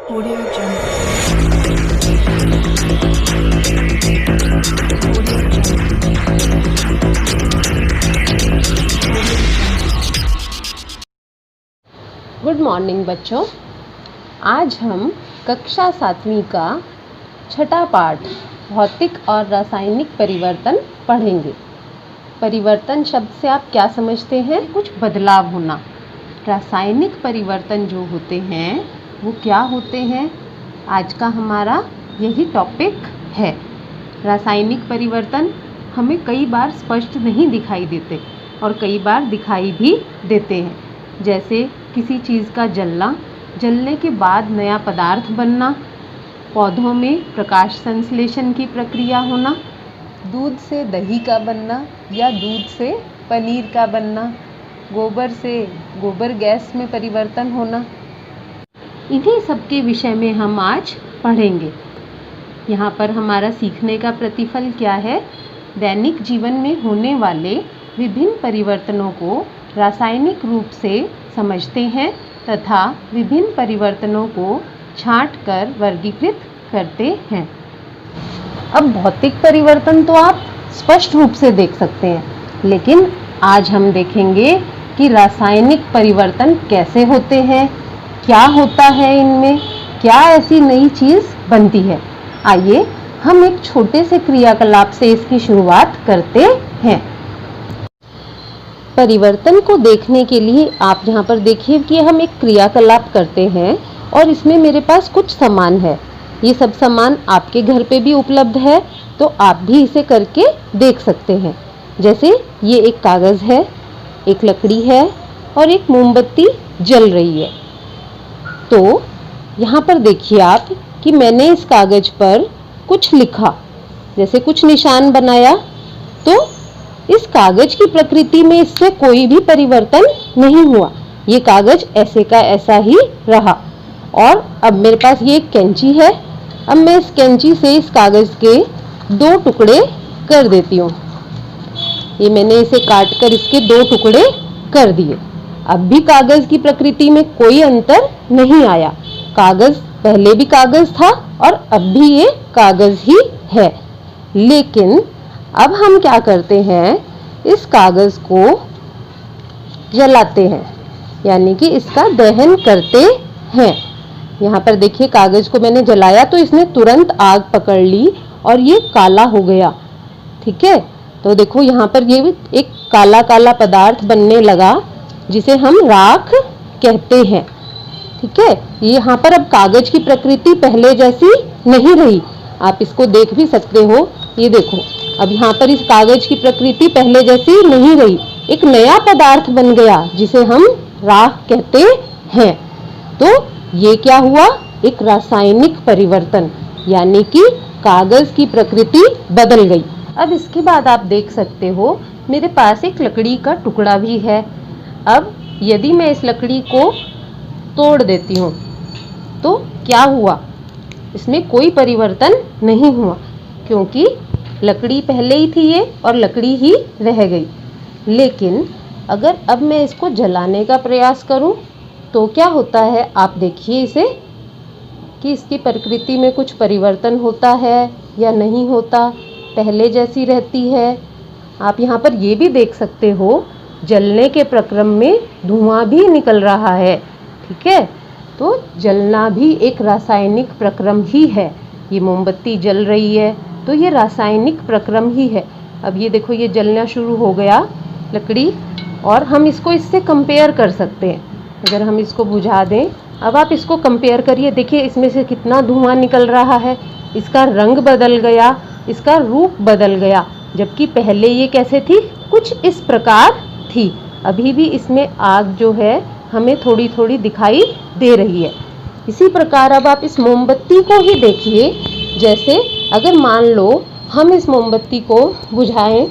Audio Jungle. Audio Jungle. Good morning बच्चों। आज हम कक्षा 7वीं का छठा पाठ भौतिक और रासायनिक परिवर्तन पढ़ेंगे। परिवर्तन शब्द से आप क्या समझते हैं? कुछ बदलाव होना। रासायनिक परिवर्तन जो होते हैं वो क्या होते हैं? आज का हमारा यही टॉपिक है। रासायनिक परिवर्तन हमें कई बार स्पष्ट नहीं दिखाई देते और कई बार दिखाई भी देते हैं, जैसे किसी चीज़ का जलने के बाद नया पदार्थ बनना, पौधों में प्रकाश संश्लेषण की प्रक्रिया होना, दूध से दही का बनना या दूध से पनीर का बनना, गोबर से गोबर गैस में परिवर्तन होना। इन्हीं सब के विषय में हम आज पढ़ेंगे। यहाँ पर हमारा सीखने का प्रतिफल क्या है? दैनिक जीवन में होने वाले विभिन्न परिवर्तनों को रासायनिक रूप से समझते हैं तथा विभिन्न परिवर्तनों को छांटकर वर्गीकृत करते हैं। अब भौतिक परिवर्तन तो आप स्पष्ट रूप से देख सकते हैं, लेकिन आज हम देखेंगे कि रासायनिक परिवर्तन कैसे होते हैं, क्या होता है इनमें, क्या ऐसी नई चीज़ बनती है। आइए हम एक छोटे से क्रियाकलाप से इसकी शुरुआत करते हैं। परिवर्तन को देखने के लिए आप यहाँ पर देखिए कि हम एक क्रियाकलाप करते हैं और इसमें मेरे पास कुछ सामान है। ये सब सामान आपके घर पे भी उपलब्ध है, तो आप भी इसे करके देख सकते हैं। जैसे ये एक कागज़ है, एक लकड़ी है और एक मोमबत्ती जल रही है। तो यहाँ पर देखिए आप कि मैंने इस कागज़ पर कुछ लिखा, जैसे कुछ निशान बनाया, तो इस कागज की प्रकृति में इससे कोई भी परिवर्तन नहीं हुआ। ये कागज ऐसे का ऐसा ही रहा। और अब मेरे पास ये एक कैंची है। अब मैं इस कैंची से इस कागज के 2 टुकड़े कर देती हूँ। ये मैंने इसे काट कर इसके 2 टुकड़े कर दिए। अब भी कागज की प्रकृति में कोई अंतर नहीं आया। कागज पहले भी कागज था और अब भी ये कागज ही है। लेकिन अब हम क्या करते हैं? इस कागज़ को जलाते हैं, यानी कि इसका दहन करते हैं। यहाँ पर देखिए कागज़ को मैंने जलाया तो इसने तुरंत आग पकड़ ली और ये काला हो गया। ठीक है, तो देखो यहाँ पर ये एक काला काला पदार्थ बनने लगा जिसे हम राख कहते हैं। ठीक है, ये यहाँ पर अब कागज़ की प्रकृति पहले जैसी नहीं रही। आप इसको देख भी सकते हो। ये देखो, अब यहाँ पर इस कागज की प्रकृति पहले जैसी नहीं रही, एक नया पदार्थ बन गया जिसे हम राख कहते हैं। तो ये क्या हुआ? एक रासायनिक परिवर्तन, यानी कि कागज की प्रकृति बदल गई। अब इसके बाद आप देख सकते हो मेरे पास एक लकड़ी का टुकड़ा भी है। अब यदि मैं इस लकड़ी को तोड़ देती हूँ तो क्या हुआ? इसमें कोई परिवर्तन नहीं हुआ, क्योंकि लकड़ी पहले ही थी ये और लकड़ी ही रह गई। लेकिन अगर अब मैं इसको जलाने का प्रयास करूं तो क्या होता है? आप देखिए इसे कि इसकी प्रकृति में कुछ परिवर्तन होता है या नहीं होता, पहले जैसी रहती है। आप यहाँ पर ये भी देख सकते हो जलने के प्रक्रम में धुआं भी निकल रहा है। ठीक है, तो जलना भी एक रासायनिक प्रक्रम ही है। ये मोमबत्ती जल रही है तो ये रासायनिक प्रक्रम ही है। अब ये देखो ये जलना शुरू हो गया लकड़ी, और हम इसको इससे कंपेयर कर सकते हैं। अगर हम इसको बुझा दें, अब आप इसको कंपेयर करिए, देखिए इसमें से कितना धुआं निकल रहा है, इसका रंग बदल गया, इसका रूप बदल गया। जबकि पहले ये कैसे थी? कुछ इस प्रकार थी। अभी भी इसमें आग जो है हमें थोड़ी थोड़ी दिखाई दे रही है। इसी प्रकार अब आप इस मोमबत्ती को ही देखिए। जैसे अगर मान लो हम इस मोमबत्ती को बुझाएं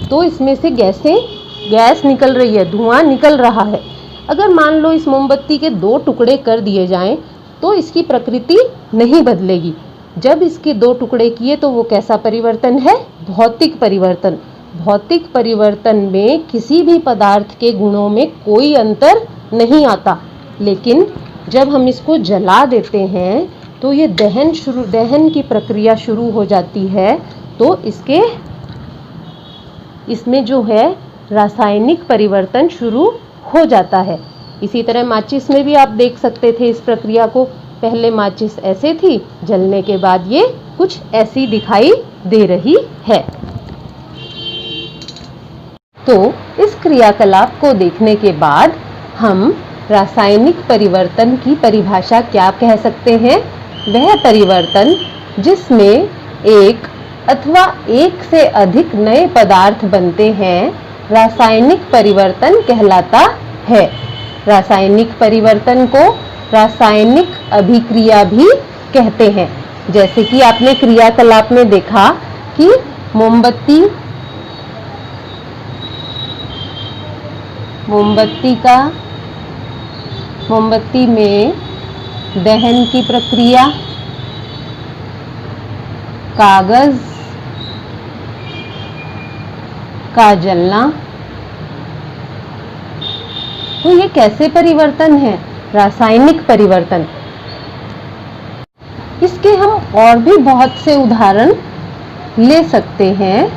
तो इसमें से गैस निकल रही है, धुआं निकल रहा है। अगर मान लो इस मोमबत्ती के 2 टुकड़े कर दिए जाएं तो इसकी प्रकृति नहीं बदलेगी। जब इसके 2 टुकड़े किए तो वो कैसा परिवर्तन है? भौतिक परिवर्तन। भौतिक परिवर्तन में किसी भी पदार्थ के गुणों में कोई अंतर नहीं आता, लेकिन जब हम इसको जला देते हैं तो ये दहन की प्रक्रिया शुरू हो जाती है। तो इसमें जो है रासायनिक परिवर्तन शुरू हो जाता है। इसी तरह माचिस में भी आप देख सकते थे इस प्रक्रिया को। पहले माचिस ऐसे थी, जलने के बाद ये कुछ ऐसी दिखाई दे रही है। तो इस क्रियाकलाप को देखने के बाद हम रासायनिक परिवर्तन की परिभाषा क्या कह सकते हैं? वह परिवर्तन जिसमें एक अथवा एक से अधिक नए पदार्थ बनते हैं, रासायनिक परिवर्तन कहलाता है। रासायनिक परिवर्तन को रासायनिक अभिक्रिया भी कहते हैं। जैसे कि आपने क्रियाकलाप में देखा कि मोमबत्ती में दहन की प्रक्रिया, कागज का जलना। तो ये कैसे परिवर्तन है? रासायनिक परिवर्तन। इसके हम और भी बहुत से उदाहरण ले सकते हैं,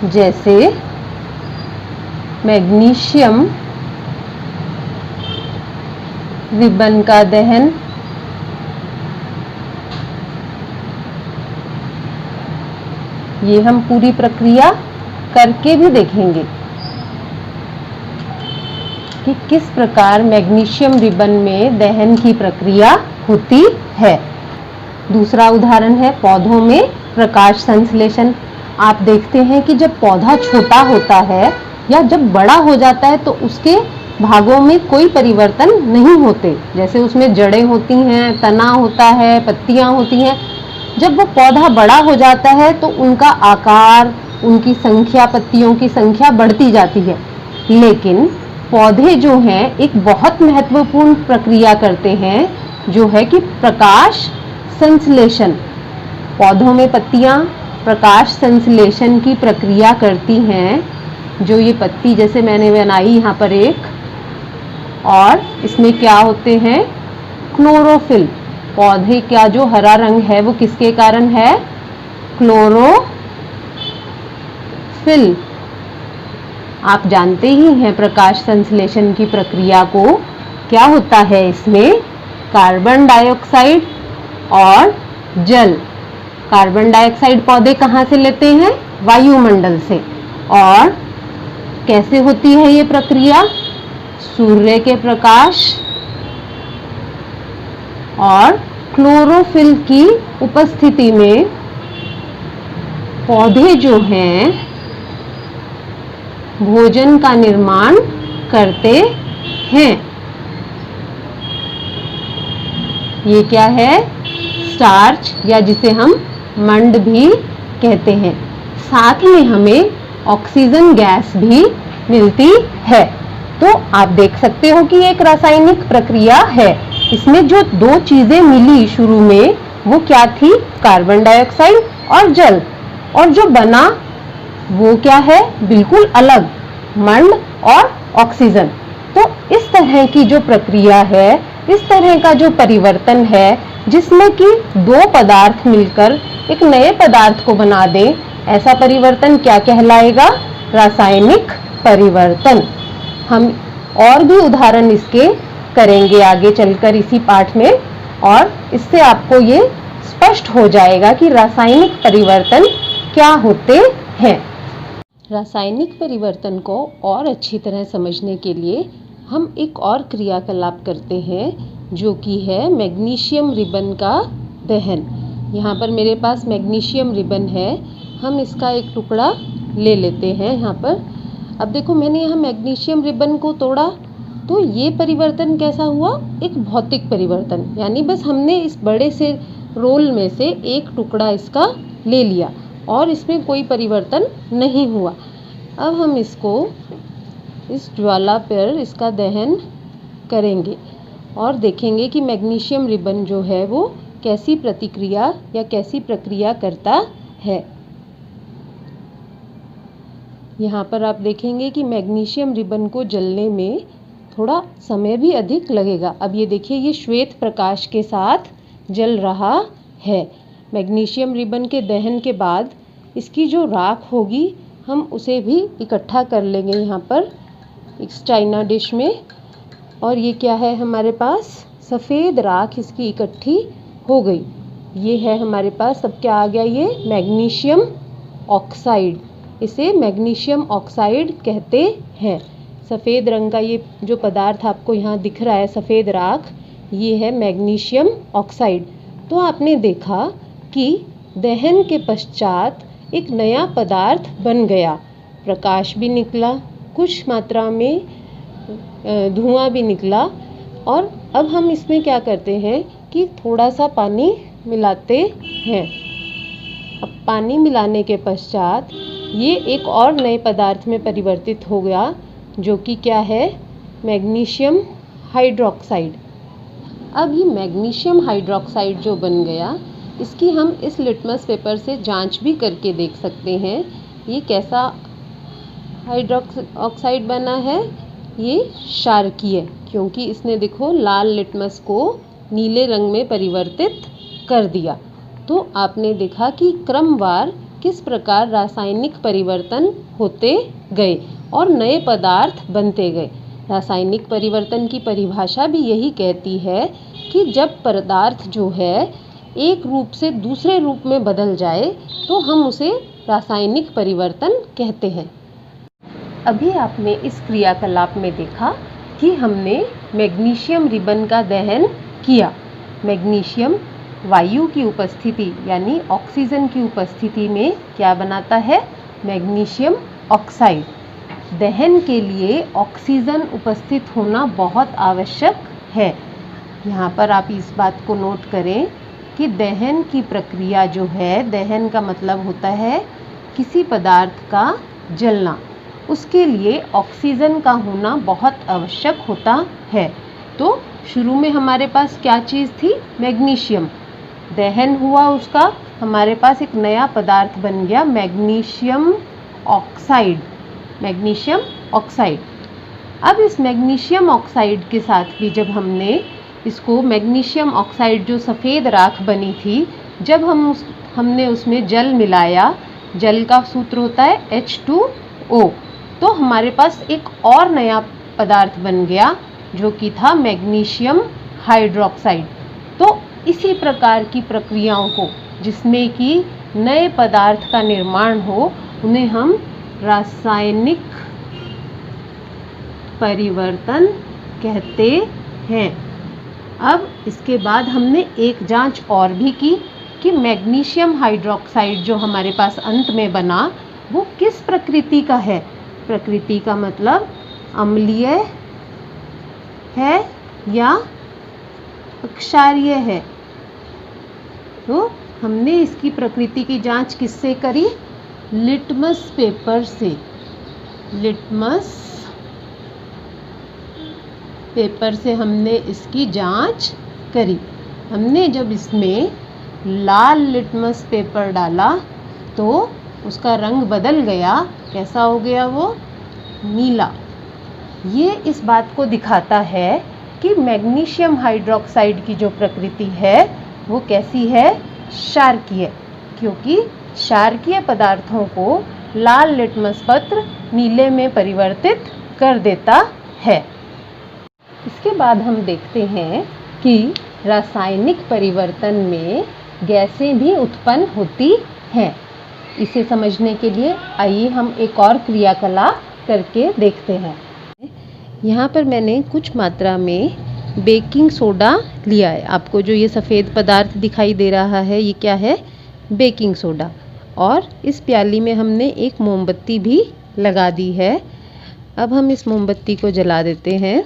जैसे मैग्नीशियम रिबन का दहन, ये हम पूरी प्रक्रिया करके भी देखेंगे कि किस प्रकार मैग्नीशियम रिबन में दहन की प्रक्रिया होती है। दूसरा उदाहरण है पौधों में प्रकाश संश्लेषण। आप देखते हैं कि जब पौधा छोटा होता है या जब बड़ा हो जाता है तो उसके भागों में कोई परिवर्तन नहीं होते। जैसे उसमें जड़ें होती हैं, तना होता है, पत्तियां होती हैं। जब वो पौधा बड़ा हो जाता है तो उनका आकार, उनकी संख्या, पत्तियों की संख्या बढ़ती जाती है। लेकिन पौधे जो हैं एक बहुत महत्वपूर्ण प्रक्रिया करते हैं, जो है कि प्रकाश संश्लेषण। पौधों में पत्तियां प्रकाश संश्लेषण की प्रक्रिया करती हैं। जो ये पत्ती जैसे मैंने बनाई यहाँ पर एक, और इसमें क्या होते हैं? क्लोरोफिल। पौधे का जो हरा रंग है वो किसके कारण है? क्लोरोफिल। आप जानते ही हैं प्रकाश संश्लेषण की प्रक्रिया को। क्या होता है इसमें? कार्बन डाइऑक्साइड और जल। कार्बन डाइऑक्साइड पौधे कहाँ से लेते हैं? वायुमंडल से। और कैसे होती है ये प्रक्रिया? सूर्य के प्रकाश और क्लोरोफिल की उपस्थिति में पौधे जो हैं भोजन का निर्माण करते हैं। ये क्या है? स्टार्च, या जिसे हम मंड भी कहते हैं। साथ में हमें ऑक्सीजन गैस भी मिलती है। तो आप देख सकते हो कि एक रासायनिक प्रक्रिया है। इसमें जो दो चीजें मिली शुरू में, वो क्या थी? कार्बन डाइऑक्साइड और जल। और जो बना वो क्या है? बिल्कुल अलग, मंड और ऑक्सीजन। तो इस तरह की जो प्रक्रिया है, इस तरह का जो परिवर्तन है, जिसमें कि दो पदार्थ मिलकर एक नए पदार्थ को बना दें, ऐसा परिवर्तन क्या कहलाएगा? रासायनिक परिवर्तन। हम और भी उदाहरण इसके करेंगे आगे चलकर इसी पाठ में, और इससे आपको ये स्पष्ट हो जाएगा कि रासायनिक परिवर्तन क्या होते हैं। रासायनिक परिवर्तन को और अच्छी तरह समझने के लिए हम एक और क्रियाकलाप करते हैं, जो कि है मैग्नीशियम रिबन का दहन। यहाँ पर मेरे पास मैग्नीशियम रिबन है। हम इसका एक टुकड़ा ले लेते हैं यहाँ पर। अब देखो, मैंने यहाँ मैग्नीशियम रिबन को तोड़ा, तो ये परिवर्तन कैसा हुआ? एक भौतिक परिवर्तन। यानी बस हमने इस बड़े से रोल में से एक टुकड़ा इसका ले लिया और इसमें कोई परिवर्तन नहीं हुआ। अब हम इसको इस ज्वाला पर इसका दहन करेंगे और देखेंगे कि मैग्नीशियम रिबन जो है वो कैसी प्रतिक्रिया या कैसी प्रक्रिया करता है। यहाँ पर आप देखेंगे कि मैग्नीशियम रिबन को जलने में थोड़ा समय भी अधिक लगेगा। अब ये देखिए, ये श्वेत प्रकाश के साथ जल रहा है। मैग्नीशियम रिबन के दहन के बाद इसकी जो राख होगी हम उसे भी इकट्ठा कर लेंगे यहाँ पर इस चाइना डिश में। और ये क्या है हमारे पास, सफ़ेद राख इसकी इकट्ठी हो गई। ये है हमारे पास, अब क्या आ गया, ये मैग्नीशियम ऑक्साइड। इसे मैग्नीशियम ऑक्साइड कहते हैं। सफ़ेद रंग का ये जो पदार्थ आपको यहाँ दिख रहा है, सफ़ेद राख, ये है मैग्नीशियम ऑक्साइड। तो आपने देखा कि दहन के पश्चात एक नया पदार्थ बन गया, प्रकाश भी निकला, कुछ मात्रा में धुआं भी निकला। और अब हम इसमें क्या करते हैं कि थोड़ा सा पानी मिलाते हैं। अब पानी मिलाने के पश्चात ये एक और नए पदार्थ में परिवर्तित हो गया, जो कि क्या है, मैग्नीशियम हाइड्रोक्साइड। अब ये मैग्नीशियम हाइड्रोक्साइड जो बन गया, इसकी हम इस लिटमस पेपर से जांच भी करके देख सकते हैं। ये कैसा हाइड्रोक्साइड बना है, ये क्षारकीय, क्योंकि इसने देखो लाल लिटमस को नीले रंग में परिवर्तित कर दिया। तो आपने देखा कि क्रमवार किस प्रकार रासायनिक परिवर्तन होते गए और नए पदार्थ बनते गए। रासायनिक परिवर्तन की परिभाषा भी यही कहती है कि जब पदार्थ जो है एक रूप से दूसरे रूप में बदल जाए तो हम उसे रासायनिक परिवर्तन कहते हैं। अभी आपने इस क्रियाकलाप में देखा कि हमने मैग्नीशियम रिबन का दहन किया। मैग्नीशियम वायु की उपस्थिति यानी ऑक्सीजन की उपस्थिति में क्या बनाता है, मैग्नीशियम ऑक्साइड। दहन के लिए ऑक्सीजन उपस्थित होना बहुत आवश्यक है। यहाँ पर आप इस बात को नोट करें कि दहन की प्रक्रिया जो है, दहन का मतलब होता है किसी पदार्थ का जलना, उसके लिए ऑक्सीजन का होना बहुत आवश्यक होता है। तो शुरू में हमारे पास क्या चीज़ थी, मैग्नीशियम। दहन हुआ उसका, हमारे पास एक नया पदार्थ बन गया, मैग्नीशियम ऑक्साइड। Magnesium oxide. अब इस मैग्नीशियम ऑक्साइड के साथ भी जब हमने इसको, मैग्नीशियम ऑक्साइड जो सफ़ेद राख बनी थी, जब हमने उसमें जल मिलाया, जल का सूत्र होता है H2O, तो हमारे पास एक और नया पदार्थ बन गया जो कि था मैग्नीशियम हाइड्रोक्साइड। तो इसी प्रकार की प्रक्रियाओं को, जिसमें कि नए पदार्थ का निर्माण हो, उन्हें हम रासायनिक परिवर्तन कहते हैं। अब इसके बाद हमने एक जांच और भी की कि मैग्नीशियम हाइड्रोक्साइड जो हमारे पास अंत में बना, वो किस प्रकृति का है। प्रकृति का मतलब अम्लीय है या क्षारीय है। तो हमने इसकी प्रकृति की जांच किससे करी, लिटमस पेपर से। लिटमस पेपर से हमने इसकी जांच करी। हमने जब इसमें लाल लिटमस पेपर डाला तो उसका रंग बदल गया। कैसा हो गया वो, नीला। ये इस बात को दिखाता है कि मैग्नीशियम हाइड्रोक्साइड की जो प्रकृति है वो कैसी है, क्षारकीय, क्योंकि क्षारकीय पदार्थों को लाल लिटमस पत्र नीले में परिवर्तित कर देता है। इसके बाद हम देखते हैं कि रासायनिक परिवर्तन में गैसें भी उत्पन्न होती हैं। इसे समझने के लिए आइए हम एक और क्रियाकलाप करके देखते हैं। यहाँ पर मैंने कुछ मात्रा में बेकिंग सोडा लिया है। आपको जो ये सफ़ेद पदार्थ दिखाई दे रहा है, ये क्या है, बेकिंग सोडा। और इस प्याली में हमने एक मोमबत्ती भी लगा दी है। अब हम इस मोमबत्ती को जला देते हैं।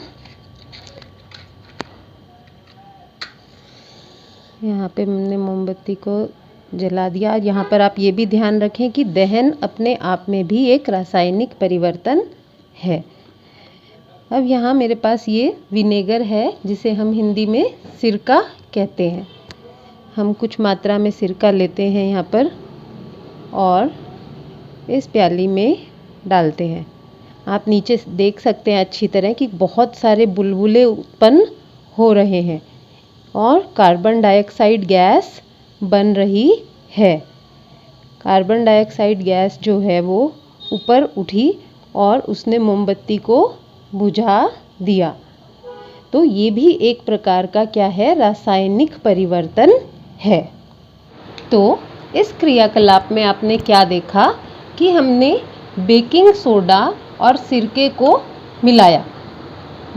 यहाँ पे हमने मोमबत्ती को जला दिया। यहाँ पर आप ये भी ध्यान रखें कि दहन अपने आप में भी एक रासायनिक परिवर्तन है। अब यहाँ मेरे पास ये विनेगर है, जिसे हम हिंदी में सिरका कहते हैं। हम कुछ मात्रा में सिरका लेते हैं यहाँ पर और इस प्याली में डालते हैं। आप नीचे देख सकते हैं अच्छी तरह कि बहुत सारे बुलबुले उत्पन्न हो रहे हैं और कार्बन डाइऑक्साइड गैस बन रही है। कार्बन डाइऑक्साइड गैस जो है वो ऊपर उठी और उसने मोमबत्ती को बुझा दिया। तो ये भी एक प्रकार का क्या है, रासायनिक परिवर्तन है। तो इस क्रियाकलाप में आपने क्या देखा कि हमने बेकिंग सोडा और सिरके को मिलाया।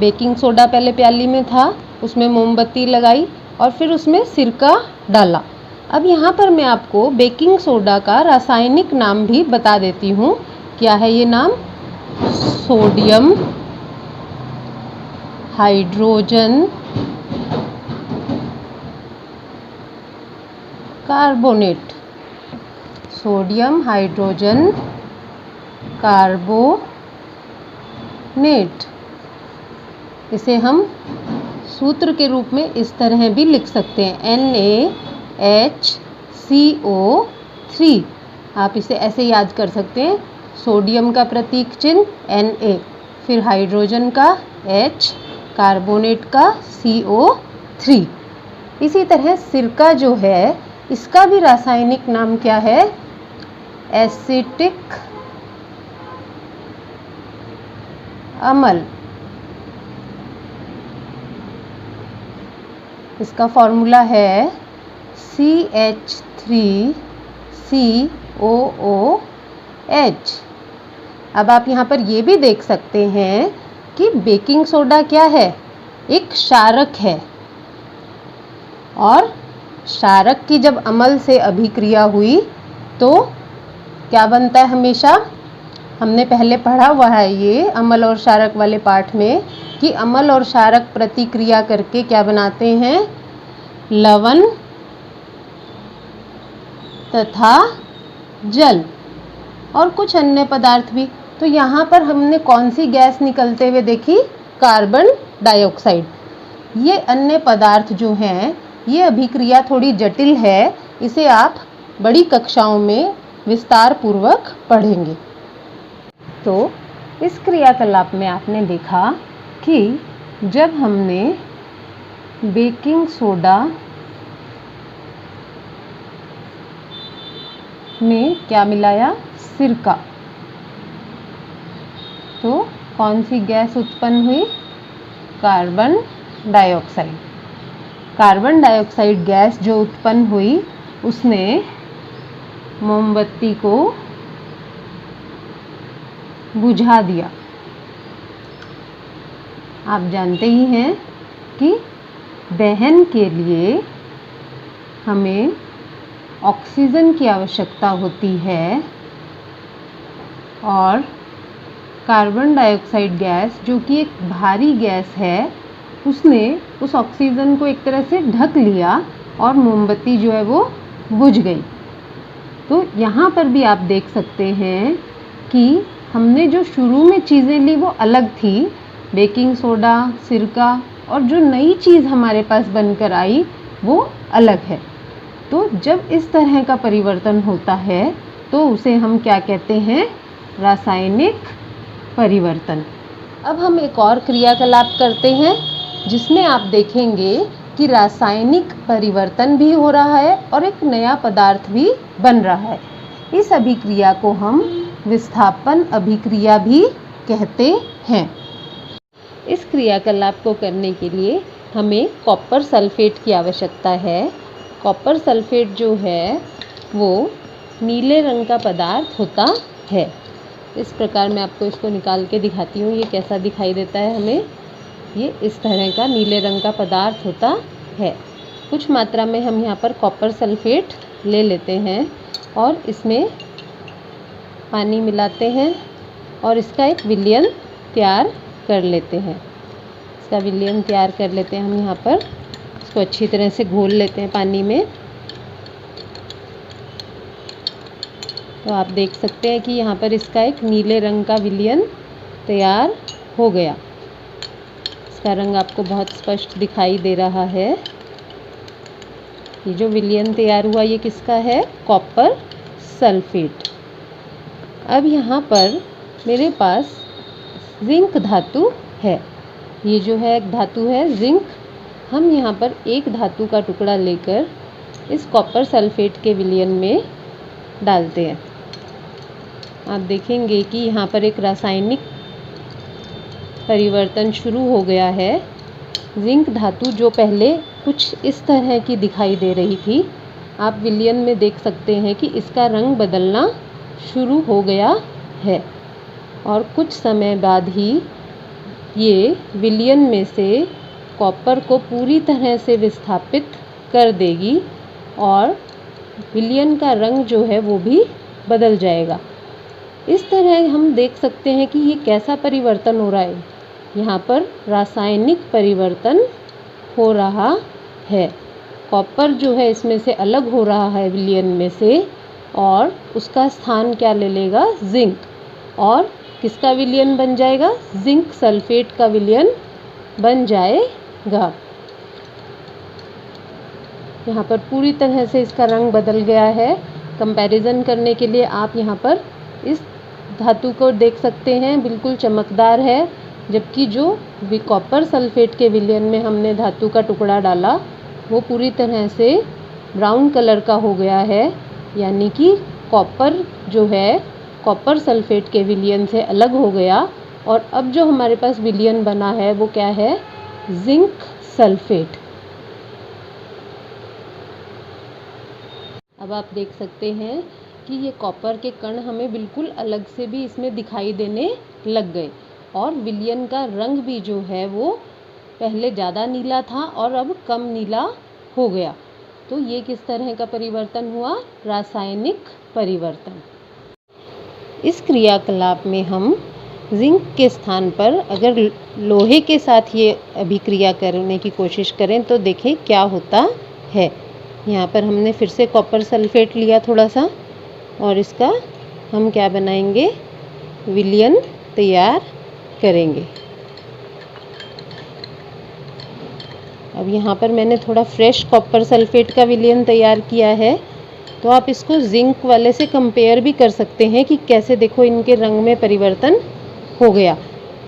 बेकिंग सोडा पहले प्याली में था, उसमें मोमबत्ती लगाई और फिर उसमें सिरका डाला। अब यहाँ पर मैं आपको बेकिंग सोडा का रासायनिक नाम भी बता देती हूँ। क्या है ये नाम? Sodium hydrogen carbonate. Sodium hydrogen carbonate. इसे हम सूत्र के रूप में इस तरह भी लिख सकते हैं, NaHCO3। आप इसे ऐसे याद कर सकते हैं, सोडियम का प्रतीक चिन्ह Na, फिर हाइड्रोजन का H, कार्बोनेट का CO3। इसी तरह सिरका जो है, इसका भी रासायनिक नाम क्या है? एसिटिक अम्ल। इसका फॉर्मूला है CH3COOH। अब आप यहाँ पर ये भी देख सकते हैं कि बेकिंग सोडा क्या है? एक क्षारक है और क्षारक की जब अम्ल से अभिक्रिया हुई तो क्या बनता है? हमेशा हमने पहले पढ़ा हुआ है ये अम्ल और क्षारक वाले पाठ में कि अम्ल और क्षारक प्रतिक्रिया करके क्या बनाते हैं? लवण तथा जल और कुछ अन्य पदार्थ भी। तो यहाँ पर हमने कौन सी गैस निकलते हुए देखी? Carbon dioxide. ये अन्य पदार्थ जो हैं, ये अभिक्रिया थोड़ी जटिल है, इसे आप बड़ी कक्षाओं में विस्तार पूर्वक पढ़ेंगे। तो इस क्रियाकलाप में आपने देखा कि जब हमने बेकिंग सोडा में क्या मिलाया? सिरका, तो कौन सी गैस उत्पन्न हुई? Carbon dioxide. Carbon dioxide gas जो उत्पन्न हुई उसने मोमबत्ती को बुझा दिया। आप जानते ही हैं कि दहन के लिए हमें ऑक्सीजन की आवश्यकता होती है और कार्बन डाइऑक्साइड गैस जो कि एक भारी गैस है, उसने उस ऑक्सीजन को एक तरह से ढक लिया और मोमबत्ती जो है वो बुझ गई। तो यहाँ पर भी आप देख सकते हैं कि हमने जो शुरू में चीज़ें ली वो अलग थी, बेकिंग सोडा, सिरका, और जो नई चीज़ हमारे पास बनकर आई वो अलग है। तो जब इस तरह का परिवर्तन होता है तो उसे हम क्या कहते हैं? रासायनिक परिवर्तन। अब हम एक और क्रियाकलाप करते हैं जिसमें आप देखेंगे कि रासायनिक परिवर्तन भी हो रहा है और एक नया पदार्थ भी बन रहा है। इस अभिक्रिया को हम विस्थापन अभिक्रिया भी कहते हैं। इस क्रियाकलाप को करने के लिए हमें कॉपर सल्फेट की आवश्यकता है। कॉपर सल्फेट जो है वो नीले रंग का पदार्थ होता है। इस प्रकार मैं आपको इसको निकाल के दिखाती हूँ, ये कैसा दिखाई देता है हमें। ये इस तरह का नीले रंग का पदार्थ होता है। कुछ मात्रा में हम यहाँ पर कॉपर सल्फेट ले लेते हैं और इसमें पानी मिलाते हैं और इसका एक विलयन तैयार कर लेते हैं। इसका विलयन तैयार कर लेते हैं हम यहाँ पर। इसको अच्छी तरह से घोल लेते हैं पानी में। तो आप देख सकते हैं कि यहाँ पर इसका एक नीले रंग का विलयन तैयार हो गया। इसका रंग आपको बहुत स्पष्ट दिखाई दे रहा है। ये जो विलयन तैयार हुआ ये किसका है? Copper sulphate. अब यहाँ पर मेरे पास जिंक धातु है। ये जो है एक धातु है जिंक। हम यहाँ पर एक धातु का टुकड़ा लेकर इस कॉपर सल्फेट के विलयन में डालते हैं। आप देखेंगे कि यहाँ पर एक रासायनिक परिवर्तन शुरू हो गया है। जिंक धातु जो पहले कुछ इस तरह की दिखाई दे रही थी, आप विलयन में देख सकते हैं कि इसका रंग बदलना शुरू हो गया है और कुछ समय बाद ही ये विलयन में से कॉपर को पूरी तरह से विस्थापित कर देगी और विलयन का रंग जो है वो भी बदल जाएगा। इस तरह हम देख सकते हैं कि ये कैसा परिवर्तन हो रहा है। यहाँ पर रासायनिक परिवर्तन हो रहा है। कॉपर जो है इसमें से अलग हो रहा है विलयन में से और उसका स्थान क्या ले लेगा, जिंक, और किसका विलयन बन जाएगा, जिंक सल्फेट का विलयन बन जाएगा। यहाँ पर पूरी तरह से इसका रंग बदल गया है। कंपैरिजन करने के लिए आप यहाँ पर इस धातु को देख सकते हैं, बिल्कुल चमकदार है, जबकि जो कॉपर सल्फेट के विलयन में हमने धातु का टुकड़ा डाला वो पूरी तरह से ब्राउन कलर का हो गया है। यानी कि कॉपर जो है कॉपर सल्फेट के विलयन से अलग हो गया और अब जो हमारे पास विलयन बना है वो क्या है, जिंक सल्फेट। अब आप देख सकते हैं कि ये कॉपर के कण हमें बिल्कुल अलग से भी इसमें दिखाई देने लग गए और विलयन का रंग भी जो है वो पहले ज़्यादा नीला था और अब कम नीला हो गया। तो ये किस तरह का परिवर्तन हुआ, रासायनिक परिवर्तन। इस क्रियाकलाप में हम जिंक के स्थान पर अगर लोहे के साथ ये अभिक्रिया करने की कोशिश करें तो देखें क्या होता है। यहाँ पर हमने फिर से कॉपर सल्फेट लिया थोड़ा सा और इसका हम क्या बनाएंगे, विलयन तैयार करेंगे। अब यहाँ पर मैंने थोड़ा फ्रेश कॉपर सल्फेट का विलयन तैयार किया है, तो आप इसको जिंक वाले से कंपेयर भी कर सकते हैं कि कैसे, देखो इनके रंग में परिवर्तन हो गया।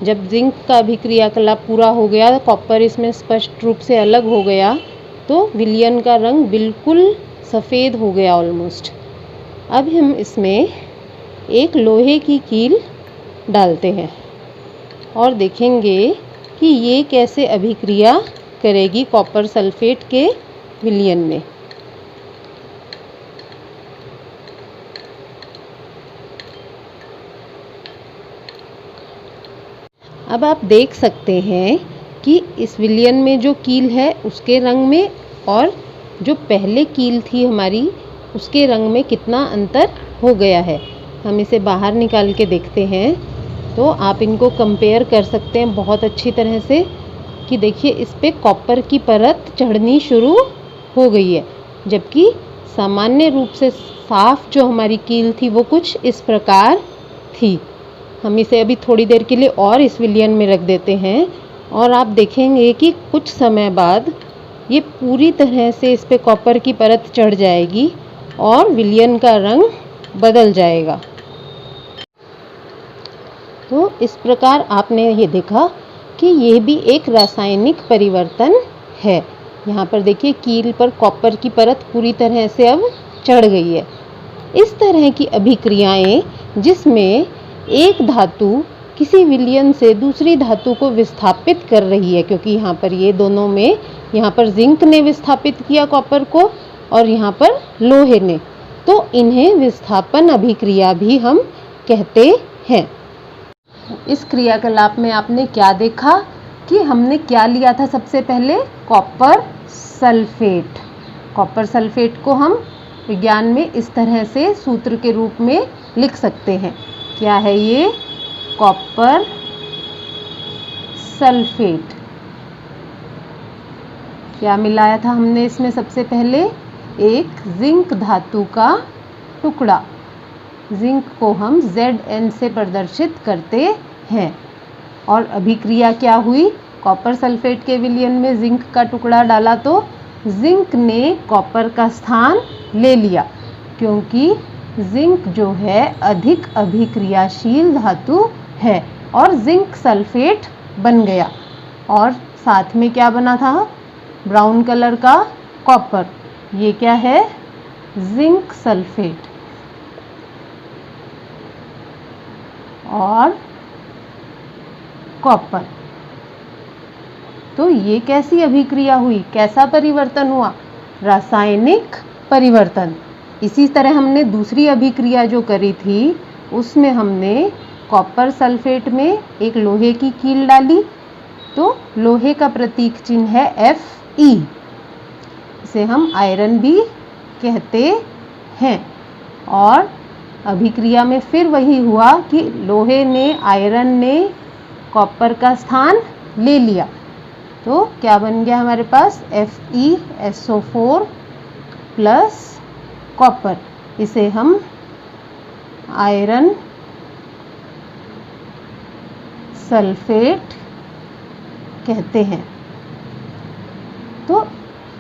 जब जिंक का भी क्रियाकलाप पूरा हो गया, कॉपर इसमें स्पष्ट रूप से अलग हो गया, तो विलयन का रंग बिल्कुल सफ़ेद हो गया ऑलमोस्ट। अब हम इसमें एक लोहे की कील डालते हैं और देखेंगे कि ये कैसे अभिक्रिया करेगी कॉपर सल्फेट के विलयन में। अब आप देख सकते हैं कि इस विलयन में जो कील है उसके रंग में और जो पहले कील थी हमारी उसके रंग में कितना अंतर हो गया है। हम इसे बाहर निकाल के देखते हैं तो आप इनको कंपेयर कर सकते हैं बहुत अच्छी तरह से कि देखिए इस पे कॉपर की परत चढ़नी शुरू हो गई है, जबकि सामान्य रूप से साफ जो हमारी कील थी वो कुछ इस प्रकार थी। हम इसे अभी थोड़ी देर के लिए और इस विलयन में रख देते हैं और आप देखेंगे कि कुछ समय बाद ये पूरी तरह से इस पे कॉपर की परत चढ़ जाएगी और विलयन का रंग बदल जाएगा। तो इस प्रकार आपने ये देखा कि ये भी एक रासायनिक परिवर्तन है। यहाँ पर देखिए कील पर कॉपर की परत पूरी तरह से अब चढ़ गई है। इस तरह की अभिक्रियाएं जिसमें एक धातु किसी विलयन से दूसरी धातु को विस्थापित कर रही है, क्योंकि यहाँ पर ये दोनों में, यहाँ पर जिंक ने विस्थापित किया कॉपर को और यहाँ पर लोहे ने, तो इन्हें विस्थापन अभिक्रिया भी हम कहते हैं। इस क्रियाकलाप में आपने क्या देखा कि हमने क्या लिया था, सबसे पहले कॉपर सल्फेट। कॉपर सल्फेट को हम विज्ञान में इस तरह से सूत्र के रूप में लिख सकते हैं। क्या है ये, कॉपर सल्फेट। क्या मिलाया था हमने इसमें, सबसे पहले एक जिंक धातु का टुकड़ा। जिंक को हम Zn से प्रदर्शित करते हैं और अभिक्रिया क्या हुई, कॉपर सल्फेट के विलयन में जिंक का टुकड़ा डाला तो जिंक ने कॉपर का स्थान ले लिया, क्योंकि जिंक जो है अधिक अभिक्रियाशील धातु है। और जिंक सल्फेट बन गया। और साथ में क्या बना था, ब्राउन कलर का कॉपर। ये क्या है, जिंक सल्फेट। और कॉपर। तो ये कैसी अभिक्रिया हुई, कैसा परिवर्तन हुआ, रासायनिक परिवर्तन। इसी तरह हमने दूसरी अभिक्रिया जो करी थी उसमें हमने कॉपर सल्फेट में एक लोहे की कील डाली, तो लोहे का प्रतीक चिन्ह है Fe। इसे हम आयरन भी कहते हैं। और अभिक्रिया में फिर वही हुआ कि लोहे ने, आयरन ने कॉपर का स्थान ले लिया, तो क्या बन गया हमारे पास, FeSO4 प्लस कॉपर। इसे हम आयरन सल्फेट कहते हैं। तो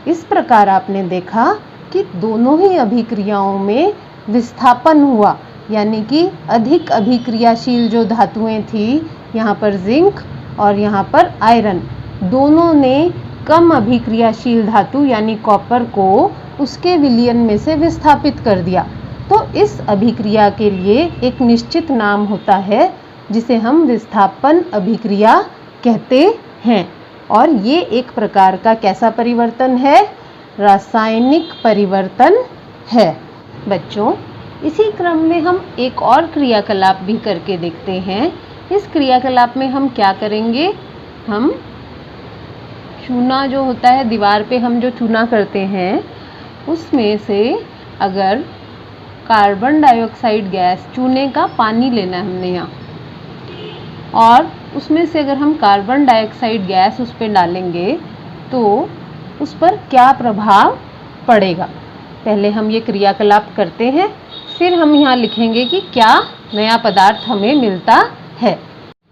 इस प्रकार आपने देखा कि दोनों ही अभिक्रियाओं में विस्थापन हुआ, यानी कि अधिक अभिक्रियाशील जो धातुएं थी, यहाँ पर जिंक और यहाँ पर आयरन, दोनों ने कम अभिक्रियाशील धातु यानी कॉपर को उसके विलयन में से विस्थापित कर दिया। तो इस अभिक्रिया के लिए एक निश्चित नाम होता है जिसे हम विस्थापन अभिक्रिया कहते हैं। और ये एक प्रकार का कैसा परिवर्तन है, रासायनिक परिवर्तन है। बच्चों, इसी क्रम में हम एक और क्रियाकलाप भी करके देखते हैं। इस क्रियाकलाप में हम क्या करेंगे, हम चूना जो होता है, दीवार पे हम जो चूना करते हैं, उसमें से अगर कार्बन डाइऑक्साइड गैस, चूने का पानी लेना है हमने यहाँ, और उसमें से अगर हम कार्बन डाइऑक्साइड गैस उस पर डालेंगे तो उस पर क्या प्रभाव पड़ेगा। पहले हम ये क्रियाकलाप करते हैं, फिर हम यहाँ लिखेंगे कि क्या नया पदार्थ हमें मिलता है।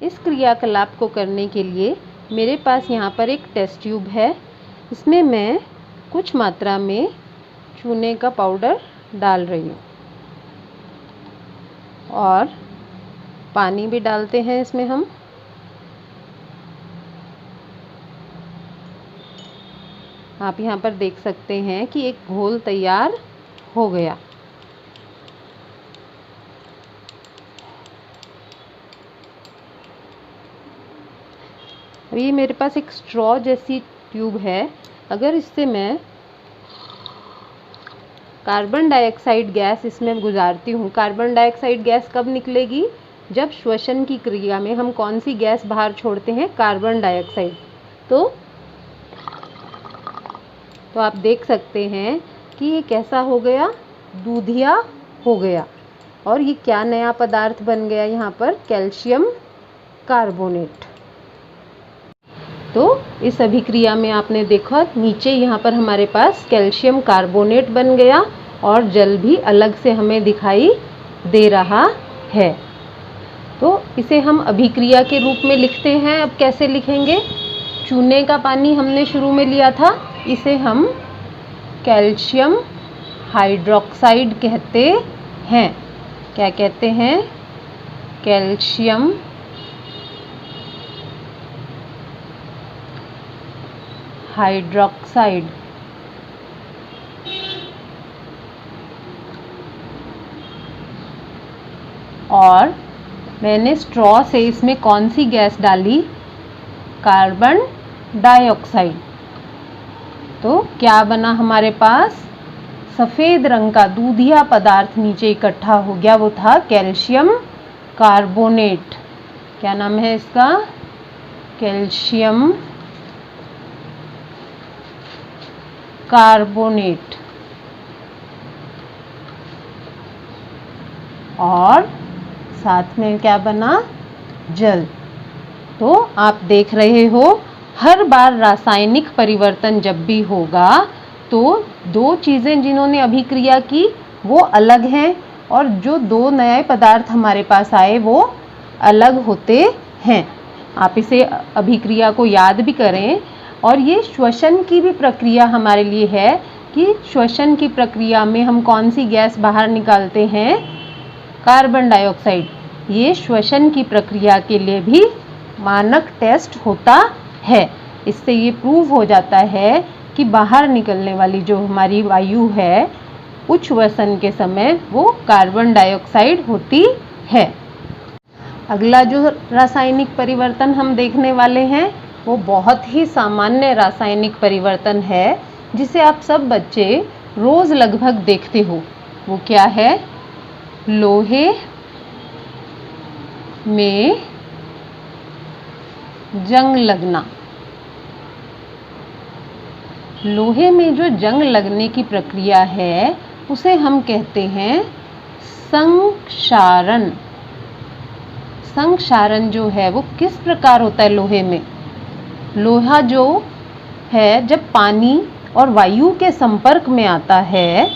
इस क्रियाकलाप को करने के लिए मेरे पास यहाँ पर एक टेस्ट ट्यूब है। इसमें मैं कुछ मात्रा में चूने का पाउडर डाल रही हूँ और पानी भी डालते हैं इसमें हम। आप यहाँ पर देख सकते हैं कि एक घोल तैयार हो गया। अभी मेरे पास एक स्ट्रॉ जैसी ट्यूब है। अगर इससे मैं कार्बन डाइऑक्साइड गैस इसमें गुजारती हूँ, कार्बन डाइऑक्साइड गैस कब निकलेगी, जब श्वसन की क्रिया में हम कौन सी गैस बाहर छोड़ते हैं, कार्बन डाइऑक्साइड। तो आप देख सकते हैं कि ये कैसा हो गया, दूधिया हो गया। और ये क्या नया पदार्थ बन गया यहाँ पर, कैल्शियम कार्बोनेट। तो इस अभिक्रिया में आपने देखा नीचे यहाँ पर हमारे पास कैल्शियम कार्बोनेट बन गया और जल भी अलग से हमें दिखाई दे रहा है। तो इसे हम अभिक्रिया के रूप में लिखते हैं। अब कैसे लिखेंगे, चूने का पानी हमने शुरू में लिया था, इसे हम कैल्शियम हाइड्रोक्साइड कहते हैं। क्या कहते हैं, कैल्शियम हाइड्रोक्साइड। और मैंने स्ट्रॉ से इसमें कौन सी गैस डाली, कार्बन डाइऑक्साइड। तो क्या बना हमारे पास, सफ़ेद रंग का दूधिया पदार्थ नीचे इकट्ठा हो गया, वो था कैल्शियम कार्बोनेट। क्या नाम है इसका, कैल्शियम कार्बोनेट। और साथ में क्या बना, जल। तो आप देख रहे हो, हर बार रासायनिक परिवर्तन जब भी होगा तो दो चीज़ें जिन्होंने अभिक्रिया की वो अलग हैं, और जो दो नए पदार्थ हमारे पास आए वो अलग होते हैं। आप इसे अभिक्रिया को याद भी करें। और ये श्वसन की भी प्रक्रिया हमारे लिए है कि श्वसन की प्रक्रिया में हम कौन सी गैस बाहर निकालते हैं, कार्बन डाइऑक्साइड। ये श्वसन की प्रक्रिया के लिए भी मानक टेस्ट होता है। इससे ये प्रूव हो जाता है कि बाहर निकलने वाली जो हमारी वायु है उच्छ्वसन के समय वो कार्बन डाइऑक्साइड होती है। अगला जो रासायनिक परिवर्तन हम देखने वाले हैं वो बहुत ही सामान्य रासायनिक परिवर्तन है जिसे आप सब बच्चे रोज लगभग देखते हो। वो क्या है? लोहे में जंग लगना। लोहे में जो जंग लगने की प्रक्रिया है उसे हम कहते हैं संक्षारण। संक्षारण जो है वो किस प्रकार होता है लोहे में? लोहा जो है जब पानी और वायु के संपर्क में आता है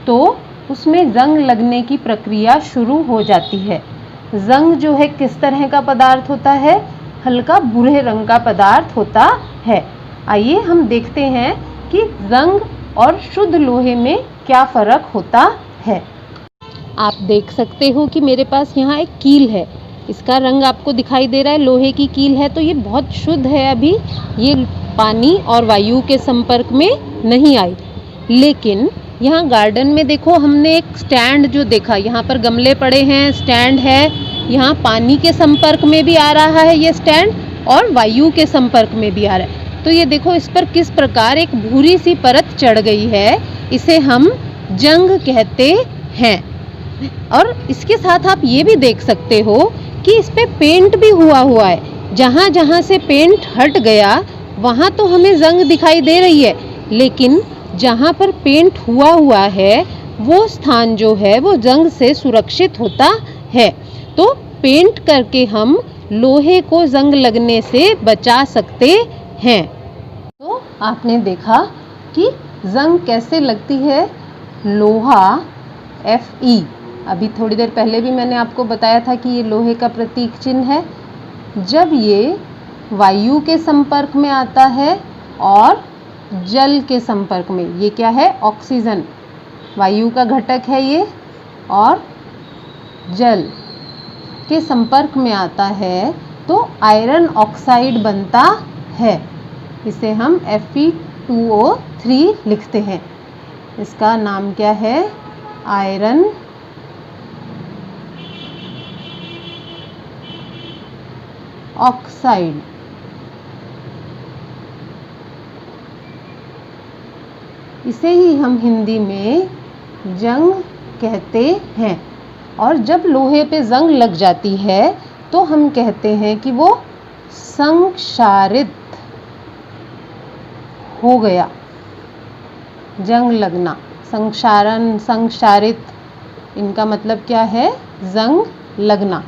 तो उसमें जंग लगने की प्रक्रिया शुरू हो जाती है। जंग जो है किस तरह का पदार्थ होता है? हल्का भूरे रंग का पदार्थ होता है। आइए हम देखते हैं कि जंग और शुद्ध लोहे में क्या फर्क होता है। आप देख सकते हो कि मेरे पास यहाँ एक कील है। इसका रंग आपको दिखाई दे रहा है, लोहे की कील है, तो ये बहुत शुद्ध है। अभी ये पानी और वायु के संपर्क में नहीं आई। लेकिन यहाँ गार्डन में देखो, हमने एक स्टैंड जो देखा, यहाँ पर गमले पड़े हैं, स्टैंड है, यहाँ पानी के संपर्क में भी आ रहा है ये स्टैंड और वायु के संपर्क में भी आ रहा है। तो ये देखो इस पर किस प्रकार एक भूरी सी परत चढ़ गई है। इसे हम जंग कहते हैं। और इसके साथ आप ये भी देख सकते हो कि इस पे पेंट भी हुआ है। जहाँ जहाँ से पेंट हट गया वहाँ तो हमें जंग दिखाई दे रही है, लेकिन जहाँ पर पेंट हुआ है वो स्थान जो है वो जंग से सुरक्षित होता है। तो पेंट करके हम लोहे को जंग लगने से बचा सकते हैं। तो आपने देखा कि जंग कैसे लगती है। लोहा Fe, अभी थोड़ी देर पहले भी मैंने आपको बताया था कि ये लोहे का प्रतीक चिन्ह है। जब ये वायु के संपर्क में आता है और जल के संपर्क में, ये क्या है? ऑक्सीजन, वायु का घटक है ये, और जल के संपर्क में आता है तो आयरन ऑक्साइड बनता है। इसे हम Fe2O3 लिखते हैं। इसका नाम क्या है? Iron oxide. इसे ही हम हिंदी में जंग कहते हैं। और जब लोहे पे जंग लग जाती है तो हम कहते हैं कि वो संक्षारित हो गया। जंग लगना, संक्षारण, संक्षारित, इनका मतलब क्या है? जंग लगना।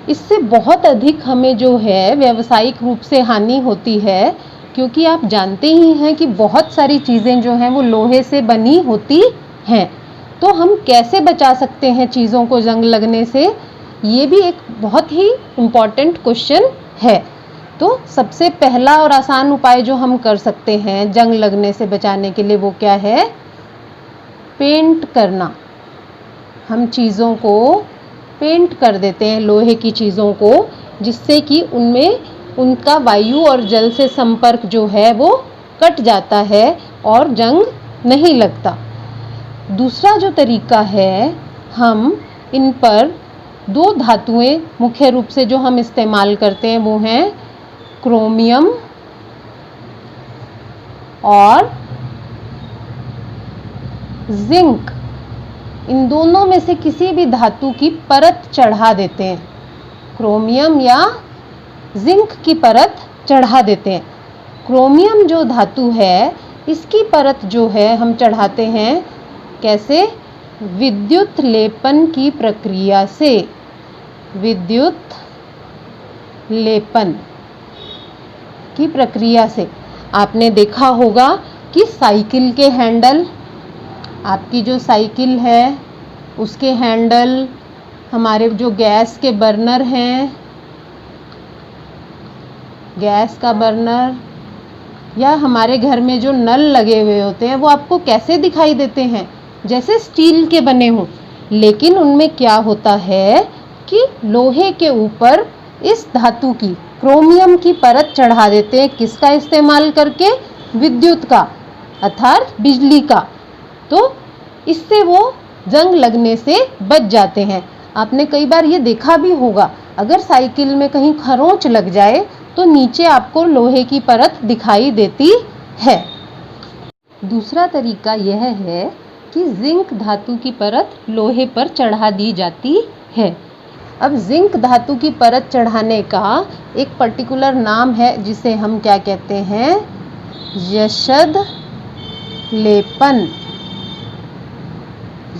इससे बहुत अधिक हमें जो है व्यावसायिक रूप से हानि होती है, क्योंकि आप जानते ही हैं कि बहुत सारी चीज़ें जो हैं वो लोहे से बनी होती हैं। तो हम कैसे बचा सकते हैं चीज़ों को जंग लगने से? ये भी एक बहुत ही इम्पॉर्टेंट क्वेश्चन है। तो सबसे पहला और आसान उपाय जो हम कर सकते हैं जंग लगने से बचाने के लिए वो क्या है? पेंट करना। हम चीज़ों को पेंट कर देते हैं, लोहे की चीज़ों को, जिससे कि उनमें उनका वायु और जल से संपर्क जो है वो कट जाता है और जंग नहीं लगता। दूसरा जो तरीका है, हम इन पर दो धातुएं मुख्य रूप से जो हम इस्तेमाल करते हैं वो हैं क्रोमियम और जिंक। इन दोनों में से किसी भी धातु की परत चढ़ा देते हैं। क्रोमियम या जिंक की परत चढ़ा देते हैं। क्रोमियम जो धातु है इसकी परत जो है हम चढ़ाते हैं कैसे? विद्युत लेपन की प्रक्रिया से। विद्युत लेपन की प्रक्रिया से। आपने देखा होगा कि साइकिल के हैंडल, आपकी जो साइकिल है उसके हैंडल, हमारे जो गैस के बर्नर हैं, गैस का बर्नर, या हमारे घर में जो नल लगे हुए होते हैं वो आपको कैसे दिखाई देते हैं? जैसे स्टील के बने हों, लेकिन उनमें क्या होता है कि लोहे के ऊपर इस धातु की, क्रोमियम की परत चढ़ा देते हैं। किसका इस्तेमाल करके? विद्युत का, अर्थात बिजली का। तो इससे वो जंग लगने से बच जाते हैं। आपने कई बार ये देखा भी होगा, अगर साइकिल में कहीं खरोंच लग जाए तो नीचे आपको लोहे की परत दिखाई देती है। दूसरा तरीका यह है कि जिंक धातु की परत लोहे पर चढ़ा दी जाती है। अब जिंक धातु की परत चढ़ाने का एक पर्टिकुलर नाम है, जिसे हम क्या कहते हैं? यशद लेपन।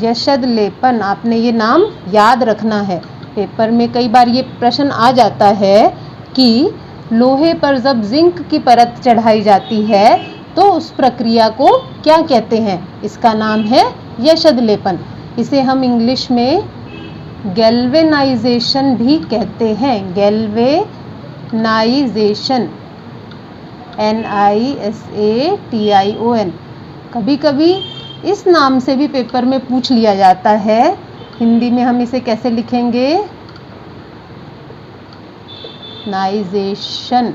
यशद लेपन, आपने ये नाम याद रखना है। पेपर में कई बार ये प्रश्न आ जाता है कि लोहे पर जब जिंक की परत चढ़ाई जाती है तो उस प्रक्रिया को क्या कहते हैं? इसका नाम है यशद लेपन। इसे हम इंग्लिश में गैल्वेनाइजेशन भी कहते हैं। Galvanisation, NISATION। कभी कभी इस नाम से भी पेपर में पूछ लिया जाता है। हिंदी में हम इसे कैसे लिखेंगे? नाइजेशन।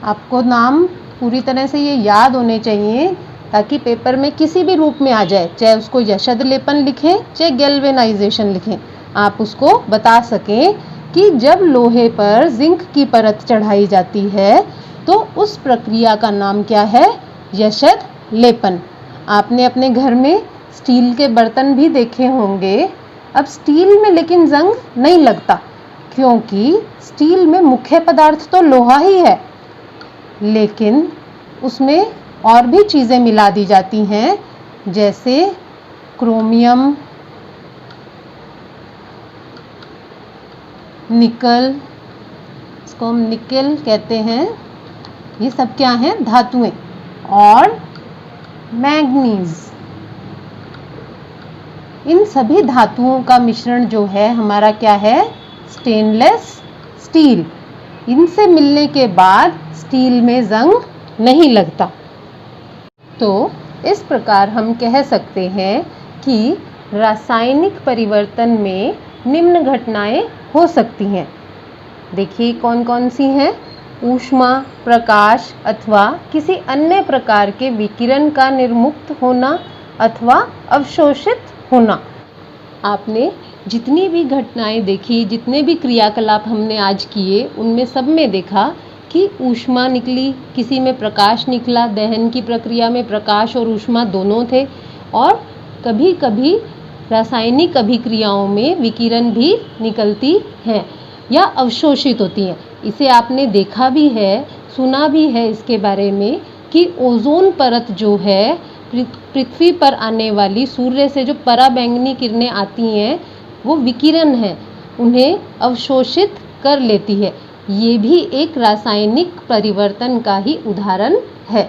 आपको नाम पूरी तरह से ये याद होने चाहिए ताकि पेपर में किसी भी रूप में आ जाए, चाहे उसको यशद लेपन लिखें चाहे गैल्वेनाइजेशन लिखें, आप उसको बता सकें कि जब लोहे पर जिंक की परत चढ़ाई जाती है तो उस प्रक्रिया का नाम क्या है? यशद लेपन। आपने अपने घर में स्टील के बर्तन भी देखे होंगे। अब स्टील में लेकिन जंग नहीं लगता, क्योंकि स्टील में मुख्य पदार्थ तो लोहा ही है, लेकिन उसमें और भी चीज़ें मिला दी जाती हैं, जैसे क्रोमियम, निकल, इसको हम निकेल कहते हैं। ये सब क्या हैं? धातुएं। और मैंगनीज। इन सभी धातुओं का मिश्रण जो है हमारा क्या है? Stainless steel. इनसे मिलने के बाद स्टील में जंग नहीं लगता। तो इस प्रकार हम कह सकते हैं कि रासायनिक परिवर्तन में निम्न घटनाएं हो सकती हैं। देखिए कौन कौन सी हैं? ऊष्मा, प्रकाश अथवा किसी अन्य प्रकार के विकिरण का निर्मुक्त होना अथवा अवशोषित होना। आपने जितनी भी घटनाएं देखी, जितने भी क्रियाकलाप हमने आज किए, उनमें सब में देखा कि ऊष्मा निकली, किसी में प्रकाश निकला। दहन की प्रक्रिया में प्रकाश और ऊष्मा दोनों थे। और कभी कभी रासायनिक अभिक्रियाओं में विकिरण भी निकलती हैं या अवशोषित होती हैं। इसे आपने देखा भी है, सुना भी है इसके बारे में कि ओजोन परत जो है, पृथ्वी पर आने वाली सूर्य से जो पराबैंगनी किरणें आती हैं वो विकिरण है, उन्हें अवशोषित कर लेती है। ये भी एक रासायनिक परिवर्तन का ही उदाहरण है।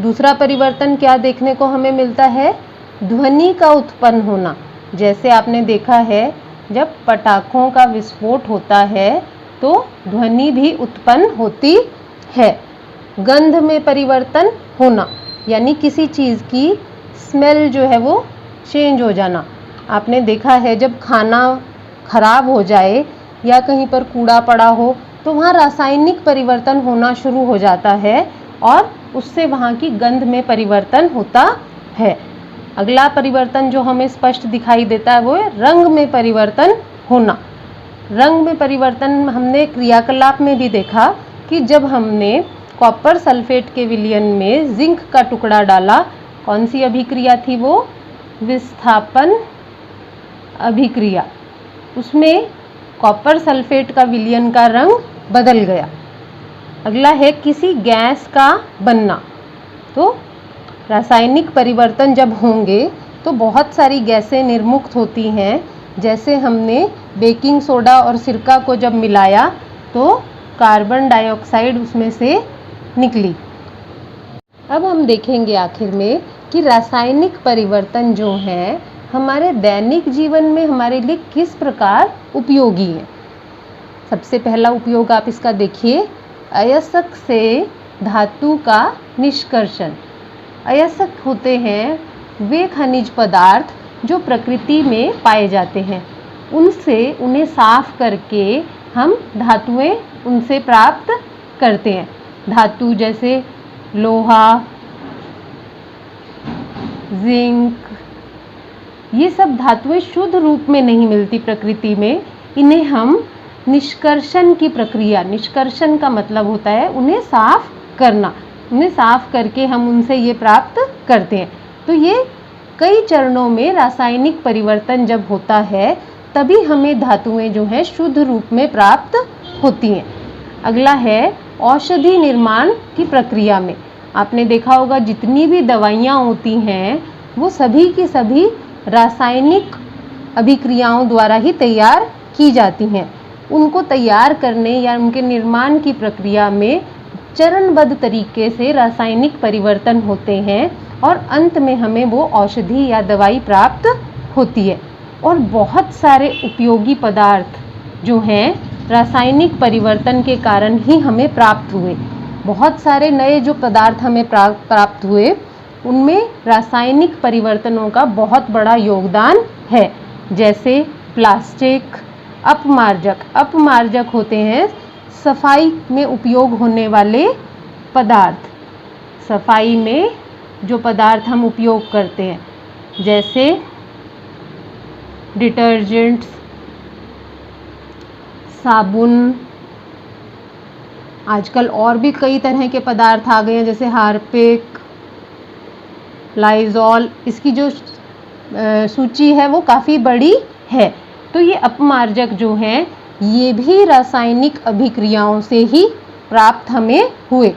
दूसरा परिवर्तन क्या देखने को हमें मिलता है? ध्वनि का उत्पन्न होना। जैसे आपने देखा है जब पटाखों का विस्फोट होता है तो ध्वनि भी उत्पन्न होती है। गंध में परिवर्तन होना, यानी किसी चीज़ की स्मेल जो है वो चेंज हो जाना। आपने देखा है जब खाना खराब हो जाए या कहीं पर कूड़ा पड़ा हो तो वहाँ रासायनिक परिवर्तन होना शुरू हो जाता है और उससे वहाँ की गंध में परिवर्तन होता है। अगला परिवर्तन जो हमें स्पष्ट दिखाई देता है वो है रंग में परिवर्तन होना। रंग में परिवर्तन हमने क्रियाकलाप में भी देखा कि जब हमने कॉपर सल्फेट के विलयन में जिंक का टुकड़ा डाला, कौन सी अभिक्रिया थी वो? विस्थापन अभिक्रिया। उसमें कॉपर सल्फेट का विलयन का रंग बदल गया। अगला है किसी गैस का बनना। तो रासायनिक परिवर्तन जब होंगे तो बहुत सारी गैसें निर्मुक्त होती हैं। जैसे हमने बेकिंग सोडा और सिरका को जब मिलाया तो कार्बन डाइऑक्साइड उसमें से निकली। अब हम देखेंगे आखिर में कि रासायनिक परिवर्तन जो हैं हमारे दैनिक जीवन में हमारे लिए किस प्रकार उपयोगी है। सबसे पहला उपयोग आप इसका देखिए, अयस्क से धातु का निष्कर्षण। अयस्क होते हैं वे खनिज पदार्थ जो प्रकृति में पाए जाते हैं उनसे उन्हें साफ करके हम धातुएं उनसे प्राप्त करते हैं। धातु जैसे लोहा, जिंक, ये सब धातुएं शुद्ध रूप में नहीं मिलती प्रकृति में। इन्हें हम निष्कर्षण की प्रक्रिया, निष्कर्षण का मतलब होता है उन्हें साफ करना, उन्हें साफ करके हम उनसे ये प्राप्त करते हैं। तो ये कई चरणों में रासायनिक परिवर्तन जब होता है तभी हमें धातुएं जो है शुद्ध रूप में प्राप्त होती हैं। अगला है औषधि निर्माण की प्रक्रिया में। आपने देखा होगा जितनी भी दवाइयाँ होती हैं वो सभी की सभी रासायनिक अभिक्रियाओं द्वारा ही तैयार की जाती हैं। उनको तैयार करने या उनके निर्माण की प्रक्रिया में चरणबद्ध तरीके से रासायनिक परिवर्तन होते हैं और अंत में हमें वो औषधि या दवाई प्राप्त होती है। और बहुत सारे उपयोगी पदार्थ जो हैं रासायनिक परिवर्तन के कारण ही हमें प्राप्त हुए। बहुत सारे नए जो पदार्थ हमें प्राप्त हुए उनमें रासायनिक परिवर्तनों का बहुत बड़ा योगदान है। जैसे प्लास्टिक, अपमार्जक। अपमार्जक होते हैं सफाई में उपयोग होने वाले पदार्थ। सफाई में जो पदार्थ हम उपयोग करते हैं जैसे डिटर्जेंट्स, साबुन, आजकल और भी कई तरह के पदार्थ आ गए हैं जैसे हार्पिक, लाइजॉल। इसकी जो सूची है वो काफ़ी बड़ी है। तो ये अपमार्जक जो हैं ये भी रासायनिक अभिक्रियाओं से ही प्राप्त हमें हुए।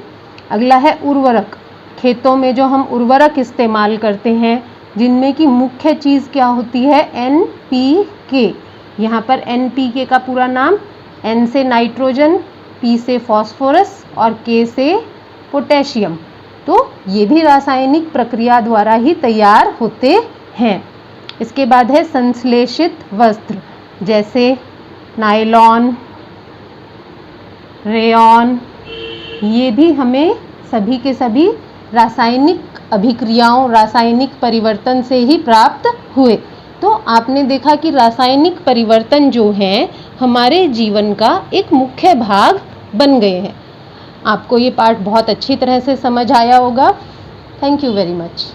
अगला है उर्वरक। खेतों में जो हम उर्वरक इस्तेमाल करते हैं जिनमें की मुख्य चीज़ क्या होती है, NPK। यहाँ पर NPK का पूरा नाम, N से नाइट्रोजन, P से फॉस्फोरस और K से पोटेशियम। तो ये भी रासायनिक प्रक्रिया द्वारा ही तैयार होते हैं। इसके बाद है संश्लेषित वस्त्र जैसे नायलॉन, रेयॉन। ये भी हमें सभी के सभी रासायनिक अभिक्रियाओं, रासायनिक परिवर्तन से ही प्राप्त हुए। तो आपने देखा कि रासायनिक परिवर्तन जो हैं हमारे जीवन का एक मुख्य भाग बन गए हैं। आपको ये पाठ बहुत अच्छी तरह से समझ आया होगा। Thank you very much.